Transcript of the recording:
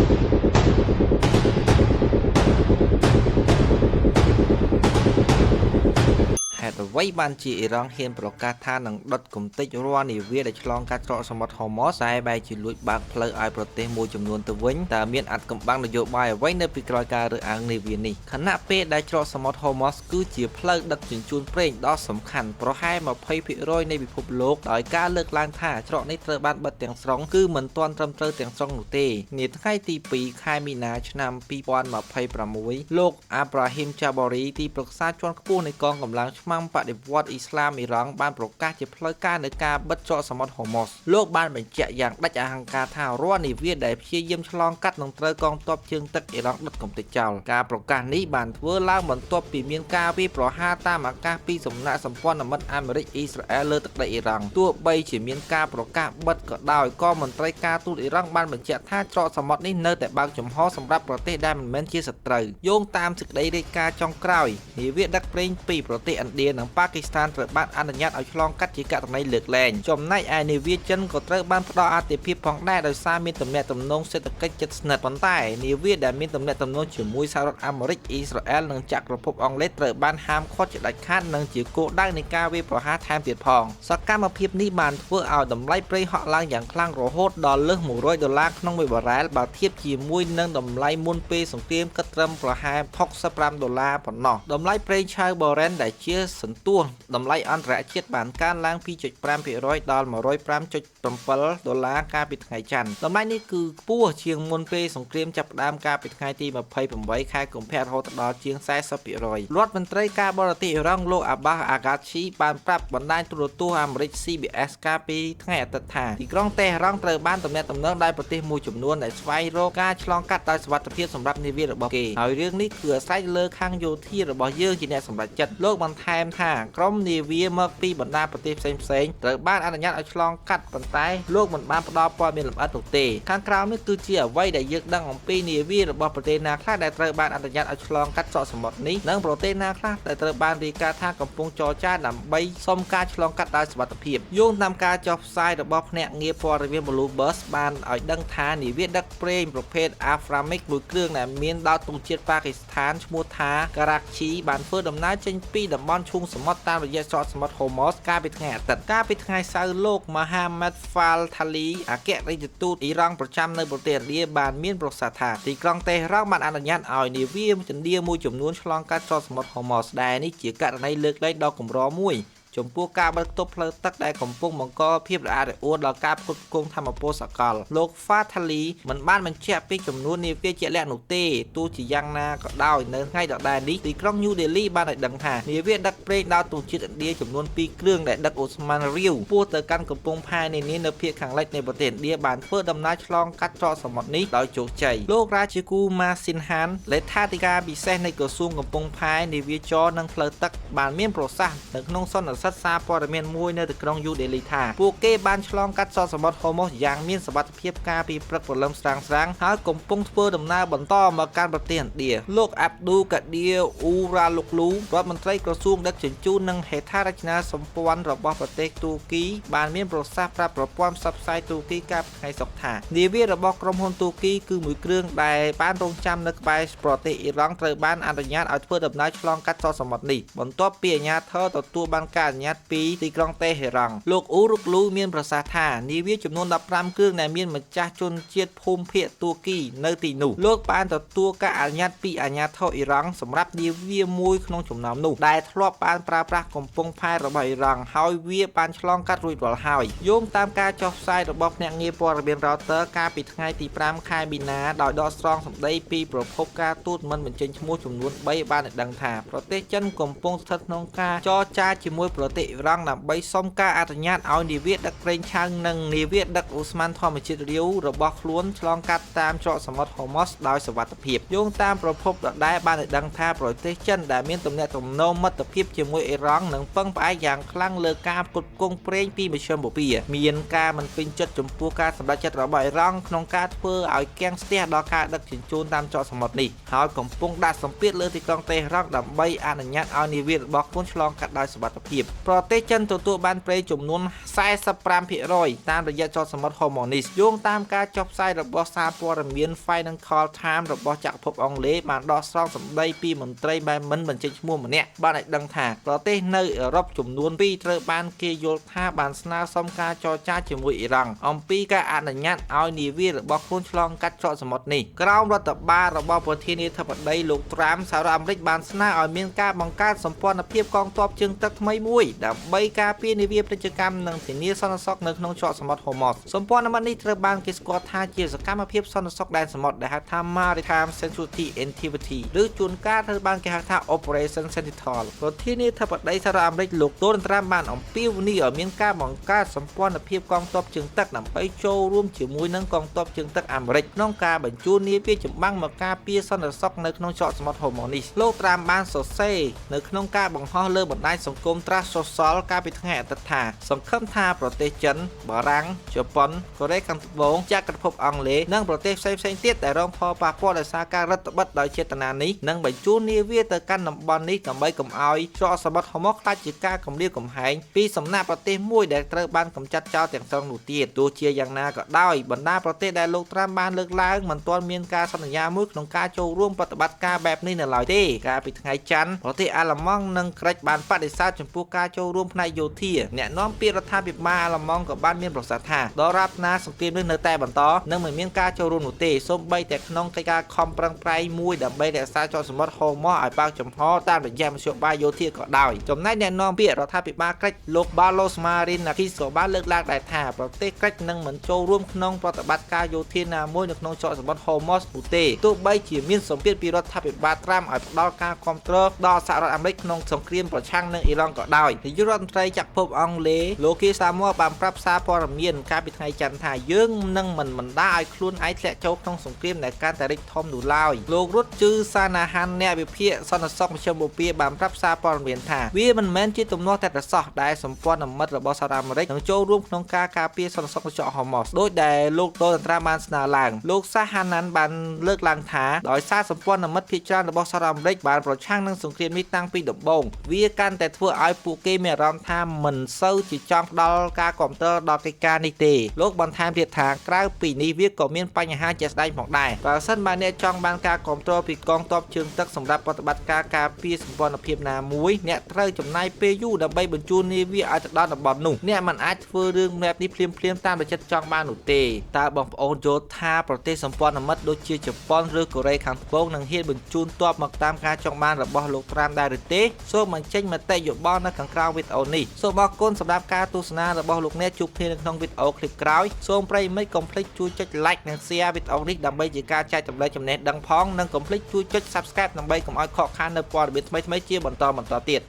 ហេតុអ្វីបានជាអ៊ីរ៉ង់ហ៊ានប្រកាសថានឹងដុតគំនិតរាល់នាវាដែលឆ្លងកាត់ច្រកសមុទ្រហូម៉ូសតែបែរជាលួចបើកផ្លូវឲ្យប្រទេសមួយចំនួនទៅវិញតើមានអត្ថកម្បាំងនយោបាយអ្វីនៅពីក្រោយការរើសអើងនាវានេះខណៈពេលដែលច្រកសមុទ្រហូម៉ូសគឺជាផ្លូវដឹកជញ្ជូនប្រេងដ៏សំខាន់ប្រហែល 20% នៃពិភពលោកដោយការលើកឡើងថាច្រកនេះត្រូវបានបិទទាំងស្រុងគឺមិនទាន់ត្រឹមត្រូវទាំងស្រុងនោះទេនាថ្ងៃទី 2 ខែមីនាឆ្នាំ 2026 លោក Abraham Jabari ទីប្រឹក្សាជាន់ខ្ពស់នៃកងកម្លាំងឆ្មាំបដិវត្តន៍អ៊ីស្លាមអ៊ីរ៉ង់បានប្រកាសជាផ្លូវការនៃការបិទច្រកសមុទ្រហូម៉ូសលោកបានបញ្ជាក់យ៉ាងដាច់អហង្ការថារាល់នាវាដែលព្យាយាមឆ្លងកាត់នឹងត្រូវកងទ័ពជើងទឹកអ៊ីរ៉ង់ដុតកំទេចចោលការប្រកាសនេះបានធ្វើឡើងបន្ទាប់ពីមានការវាយប្រហារតាមអាកាសពីសំណាក់សម្ព័ន្ធមិត្តអាមេរិកអ៊ីស្រាអែលលើទឹកដីអ៊ីរ៉ង់ទោះបីជាមានការប្រកាសបិទក៏ដោយក៏មន្ត្រីការទូតអ៊ីរ៉ង់បានបញ្ជាក់ថាច្រកសមុទ្រនេះនៅតែបើកចំហសម្រាប់ប្រទេសដែលមិនមែនជាសត្រូវយោងតាមសេចក្តីរាយការណ៍ចុងក្រោយនាវាដឹកប្រេងពីប្រទេសឥណ្ឌានិងប៉ាគីស្ថានត្រូវបានអនុញ្ញាតឲ្យឆ្លងកាត់ជាករណីលើកលែងចំណែកឯនាវាចិនក៏ត្រូវបានផ្ដល់អាទិភាពផងដែរដោយសារមានទំនាក់ទំនងសេដ្ឋកិច្ចជិតស្និទ្ធប៉ុន្តែនាវាដែលមានទំនាក់ទំនងជាមួយសហរដ្ឋអាមេរិកអ៊ីស្រាអែលនិងចក្រភពអង់គ្លេសត្រូវបានហាមឃាត់ជាដាច់ខាតនិងជាគោលដៅនៃការវាយប្រហារថែមទៀតផងសកម្មភាពនេះបានធ្វើឲ្យតម្លៃប្រេងហក់ឡើងយ៉ាងខ្លាំងរហូតដល់លើស$100ក្នុងមួយបារ៉ែលបើធៀបជាមួយនឹងតម្លៃមុនពេលសង្គ្រាមគិតត្រឹមប្រហែល$65ប៉ុណ្ណោះតម្លៃប្រេងឆៅបូរ៉ែនដែលជាសន្ទុះតម្លៃអន្តរជាតិបានកើនឡើង 2.5% ដល់$105.7កាលពីថ្ងៃច័ន្ទតម្លៃនេះគឺខ្ពស់ជាងមុនពេលសង្គ្រាមចាប់ផ្ដើមកាលពីថ្ងៃទី 28 ខែកុម្ភៈរហូតដល់ជាង 40% រដ្ឋមន្ត្រីការបរទេសអ៊ីរ៉ង់លោក Abbas Araghchi បានប្រាប់បណ្ដាញទូរទស្សន៍អាមេរិក CBS កាលពីថ្ងៃអាទិត្យថាទីក្រុងតេហ៍រ៉ង់ត្រូវបានទំនាក់ទំនងដោយប្រទេសមួយចំនួនដែលស្វែងរកការឆ្លងកាត់ដោយសុវត្ថិភាពសម្រាប់នាវារបស់គេហើយរឿងនេះគឺអាស្រ័យលើខាងយោធារបស់យើងជាអ្នកសម្រេចចិត្តលោកបន្ថែមថាក្រុមនាវាមកពីបណ្ដាប្រទេសផ្សេងៗត្រូវបានអនុញ្ញាតឲ្យឆ្លងកាត់ប៉ុន្តែលោកមិនបានផ្ដល់ព័ត៌មានលម្អិតនោះទេខាងក្រោមនេះគឺជាអ្វីដែលយើងដឹងអំពីនាវារបស់ប្រទេសណាខ្លះដែលត្រូវបានអនុញ្ញាតឲ្យឆ្លងកាត់ច្រកសមុទ្រនេះនិងប្រទេសណាខ្លះដែលត្រូវបានរាយការណ៍ថាកំពុងចរចាដើម្បីសុំការឆ្លងកាត់ដោយសុវត្ថិភាពយោងតាមការចុះផ្សាយរបស់ភ្នាក់ងារព័ត៌មាន Bloomberg បានឲ្យដឹងថានាវាដឹកប្រេងប្រភេទ Aframax មួយគ្រឿងដែលមានដោតទង់ជាតិប៉ាគីស្ថានឈ្មោះថា Karachi បានធ្វើដំណើរចេញពីតំបន់ឈូងសមុទ្រតាមរយៈច្រកសមុទ្រ Hormuz កាលពីថ្ងៃអាទិត្យកាលពីថ្ងៃសៅរ៍លោក Mohammad Falthali អគ្គរដ្ឋទូតអ៊ីរ៉ង់ប្រចាំនៅប្រទេសឥណ្ឌាបានមានប្រសាសន៍ថាទីក្រុងតេហ៍រ៉ង់បានអនុញ្ញាតឲ្យនាវាចិនឌាមួយចំនួនឆ្លងកាត់ច្រកសមុទ្រ Hormuz ដែលនេះជាករណីលើកលែងដ៏កម្រមួយចំពោះការបិទគប់ផ្លូវទឹកដែលកំពុងបង្កភាពរអាក់រអួលដល់ការផ្គត់ផ្គង់ថាមពលសកលលោក Fathali មិនបានបញ្ជាក់ពីចំនួននាវាជាក់លាក់នោះទេទោះជាយ៉ាងណាក៏ដោយនៅថ្ងៃដដែលនេះទីក្រុង New Delhi បានឲ្យដឹងថានាវាដឹកប្រេងដោតទង់ជាតិឥណ្ឌាចំនួន2គ្រឿងដែលដឹកអូស្មန်រាវពោះទៅកាន់កំពង់ផែនានានៅភាគខាងលិចនៃប្រទេសឥណ្ឌាបានធ្វើដំណើរឆ្លងកាត់ច្រកសមុទ្រនេះដោយជោគជ័យលោក Rajikumar Sinha លេខាធិការពិសេសនៃក្រសួងកំពង់ផែនាវាចរនិងផ្លូវទឹកបានមានប្រសាសន៍នៅក្នុងសន្និសីទសារព័ត៌មានមួយនៅទីក្រុង New Delhi ថាពួកគេបានឆ្លងកាត់ច្រកសមុទ្រ Hormuz យ៉ាងមានសុវត្ថិភាពកាលពីព្រឹកព្រលឹមស្រាងៗហើយកំពុងធ្វើដំណើរបន្តមកកាន់ប្រទេសឥណ្ឌាលោក Abdul Qadir Uraloglu រដ្ឋមន្ត្រីក្រសួងដឹកជញ្ជូននិងហេដ្ឋារចនាសម្ព័ន្ធរបស់ប្រទេសទូគីបានមានប្រសាសន៍ប្រាប់ប្រព័ន្ធផ្សព្វផ្សាយទូគីកាលពីថ្ងៃសុក្រថានាវារបស់ក្រុមហ៊ុនទូគីគឺមួយគ្រឿងដែលបានរងចាំនៅក្បែរប្រទេសអ៊ីរ៉ង់ត្រូវបានអនុញ្ញាតឲ្យធ្វើដំណើរឆ្លងកាត់ច្រកសមុទ្រនេះបន្ទាប់ពីអាជ្ញាធរទទួលបានការអនុញ្ញាតពីទីក្រុងតេហ៍រ៉ង់លោកអ៊ូរុកលូមានប្រសាសន៍ថានាវាចំនួន15គ្រឿងដែលមានម្ចាស់ជនជាតិភូមិភាគទូគីនៅទីនោះលោកបានទទួលការអនុញ្ញាតពីអាជ្ញាធរអ៊ីរ៉ង់សម្រាប់នាវាមួយក្នុងចំណោមនោះដែលធ្លាប់បានប្រើប្រាស់កំពង់ផែរបស់អ៊ីរ៉ង់ហើយវាបានឆ្លងកាត់រួចរាល់ហើយយោងតាមការចុះផ្សាយរបស់ភ្នាក់ងារព័ត៌មាន Reuters កាលពីថ្ងៃទី 5 ខែមីនាដោយដកស្រង់សម្ដីពីប្រភពការទូតមិនបញ្ចេញឈ្មោះចំនួន3បានដឹងថាប្រទេសចិនកំពុងស្ថិតក្នុងការចរចាជាមួយប្រទេសអ៊ីរ៉ង់ដើម្បីសុំការអនុញ្ញាតឲ្យនាវាដឹកប្រេងឆៅនិងនាវាដឹកអូស្មန်ធម្មជាតិរាវរបស់ខ្លួនឆ្លងកាត់តាមច្រកសមុទ្រ Hormuz ដោយសុវត្ថិភាពយោងតាមប្រភពដដែលបានឲ្យដឹងថាប្រទេសចិនដែលមានទំនាក់ទំនងមិត្តភាពជាមួយអ៊ីរ៉ង់នឹងពឹងផ្អែកយ៉ាងខ្លាំងលើការផ្គត់ផ្គង់ប្រេងពីមជ្ឈមបូព៌ាមានការមិនពេញចិត្តចំពោះការសម្រេចចិត្តរបស់អ៊ីរ៉ង់ក្នុងការធ្វើឲ្យគាំងស្ទះដល់ការដឹកជញ្ជូនតាមច្រកសមុទ្រនេះហើយកំពុងដាក់សម្ពាធលើទីក្រុងតេហ៍រ៉ង់ដើម្បីអនុញ្ញាតឲ្យនាវារបស់ខ្លួនឆ្លងកាត់ដោយសុវត្ថិភាព ប្រទេសចិនទទួលបានប្រេងចំនួន 45% តាមរយៈចរសមុទ្រ Hormuz យោងតាមការចុះផ្សាយរបស់សារព័ត៌មាន Financial Times របស់ចក្រភពអង់គ្លេសបានដកស្រង់សម្ដីពីមន្ត្រីបែបមិនបញ្ចេញឈ្មោះម្នាក់បានឲ្យដឹងថាប្រទេសនៅអឺរ៉ុបចំនួន 2ត្រូវបានគេយល់ថាបានស្នើសុំការចរចាជាមួយអ៊ីរ៉ង់អំពីការអនុញ្ញាតឲ្យនាវារបស់ខ្លួនឆ្លងកាត់ច្រកសមុទ្រនេះក្រោមរដ្ឋបាលរបស់ប្រធានាធិបតីលោកត្រាំសហរដ្ឋអាមេរិកបានស្នើឲ្យមានការបង្កើតសម្ព័ន្ធភាពកងទ័ពជើងទឹកថ្មីមួយដើម្បីការពារនាវាពាណិជ្ជកម្មនិងធានាសន្តិសុខនៅក្នុងច្រកសមុទ្រ Hormuz សម្ព័ន្ធមិត្តនេះត្រូវបានគេស្គាល់ថាជាសកម្មភាពសន្តិសុខដែនសមុទ្រដែលហៅថា Maritime Security Activity ឬជួនកាលត្រូវបានគេហៅថា Operation Sentinel ប្រធានាធិបតីសហរដ្ឋអាមេរិកលោកដូណាល់ត្រាំបានអំពាវនាវឲ្យមានការបង្កើតសម្ព័ន្ធភាពកងទ័ពជើងទឹកដើម្បីចូលរួមជាមួយនឹងកងទ័ពជើងទឹកអាមេរិកក្នុងការបញ្ជូននាវាចម្បាំងមកការពារសន្តិសុខនៅក្នុងច្រកសមុទ្រ Hormuz នេះលោកត្រាំបានសរសេរនៅក្នុងការបង្ហោះលើបណ្ដាញសង្គម Truth Social កាលពីថ្ងៃអាទិត្យថាសង្ឃឹមថាប្រទេសចិនបារាំងជប៉ុនកូរ៉េខាងត្បូងចក្រភពអង់គ្លេសនិងប្រទេសផ្សេងៗទៀតដែលរងផលប៉ះពាល់ដោយសារការរដ្ឋបិទដោយចេតនានេះនឹងបញ្ជូននាវាទៅកាន់តំបន់នេះដើម្បីកុំឲ្យច្រកសមុទ្រ Hormuz ខ្លាចជាការគំរាមកំហែងពីសំណាក់ប្រទេសមួយដែលត្រូវបានកម្ចាត់ចោលទាំងស្រុងនោះទៀតទោះជាយ៉ាងណាក៏ដោយបណ្ដាប្រទេសដែលលោកត្រាំបានលើកឡើងមិនទាន់មានការសន្យាមួយក្នុងការចូលរួមប្រតិបត្តិការបែបនេះនៅឡើយទេកាលពីថ្ងៃច័ន្ទប្រទេសអាល្លឺម៉ង់និងក្រិចបានបដិសេធចំពោះការចូលរួមផ្នែកយោធាអ្នកនាំពាក្យរដ្ឋាភិបាលអាល្លឺម៉ង់ក៏បានមានប្រសាសន៍ថាដរាបណាសង្គ្រាមនេះនៅតែបន្តនឹងមិនមានការចូលរួមនោះទេសូម្បីតែក្នុងកិច្ចការខំប្រឹងប្រែងមួយដើម្បីរក្សាច្រកសមុទ្រ Hormuz ឲ្យបើកចំហតាមរយៈមធ្យោបាយយោធាក៏ដោយចំណែកអ្នកនាំពាក្យរដ្ឋាភិបាលក្រិចលោក Balos Marinakis ក៏បានលើកឡើងដែរថាប្រទេសក្រិចនឹងមិនចូលរួមក្នុងប្រតិបត្តិការយោធាណាមួយនៅក្នុងច្រកសមុទ្រ Hormuz នោះទេទោះបីជាមានសម្ពាធពីរដ្ឋាភិបាលត្រាំឲ្យផ្ដល់ការគាំទ្រដល់សហរដ្ឋអាមេរិកក្នុងសង្គ្រាមប្រឆាំងនឹងអ៊ីរ៉ង់ក៏ដោយនាយករដ្ឋមន្ត្រីចក្រភពអង់គ្លេសលោកគីសាមួបានប្រាប់សារព័ត៌មានកាលពីថ្ងៃច័ន្ទថាយើងនឹងមិនបណ្ដាឲ្យខ្លួនឯងធ្លាក់ចូលក្នុងសង្គ្រាមដែលកាន់តែរីកធំនោះឡើយលោករុតជឺសាណាហានអ្នកវិភាគសន្តិសុខមជ្ឈមបូព៌ាបានប្រាប់សារព័ត៌មានថាវាមិនមែនជាទំនាស់តែប្រសោះដែលសម្ព័ន្ធមិត្តរបស់សហរដ្ឋអាមេរិកនឹងចូលរួមក្នុងការការពារសន្តិសុខច្រក Hormuz ដោយដែលលោកដូណាល់ត្រាំបានស្នើឡើងលោកសាហាណាន់បានលើកឡើងថាដោយសារសម្ព័ន្ធមិត្តភាគច្រើនរបស់សហរដ្ឋអាមេរិកបានប្រឆាំងនឹងសង្គ្រាមនេះតាំងពីដំបូងវាកាន់តែធ្វើឲ្យពួកគេមានអារម្មណ៍ថាមិនសូវជាចង់ផ្ដល់ការគាំទ្រដល់កិច្ចការនេះទេលោកបន្ថែមទៀតថាក្រៅពីនេះវាក៏មានបញ្ហាជាក់ស្ដែងផងដែរបើសិនបើអ្នកចង់បានការគាំទ្រពីកងទ័ពជើងទឹកសម្រាប់ប្រតិបត្តិការការពារសម្ព័ន្ធភាពណាមួយអ្នកត្រូវចំណាយពេលយូរដើម្បីបញ្ជូននាវាឲ្យទៅដល់តំបន់នោះអ្នកមិនអាចធ្វើរឿងបែបនេះភ្លាមៗតាមដែលចិត្តចង់បាននោះទេតើបងប្អូនយល់ថាប្រទេសសម្ព័ន្ធមិត្តដូចជាជប៉ុនឬកូរ៉េខាងត្បូងនឹងហ៊ានបញ្ជូនទ័ពមកតាមការចង់បានរបស់លោកត្រាំដែរឬទេសូមបញ្ចេញមតិយោបល់នៅខាងក្រោមវីដេអូនេះសូមអរគុណសម្រាប់ការទស្សនារបស់លោកអ្នកជួបគ្នានៅក្នុងវីដេអូឃ្លីបក្រោយសូមប្រិយមិត្តកុំភ្លេចជួយចុច like និង share វីដេអូនេះដើម្បីជាការចែករំលែកចំណេះដឹងផងនិងកុំភ្លេចជួយចុច subscribe ដើម្បីកុំឲ្យខកខាននៅព័ត៌មានថ្មីៗជាបន្តទៀត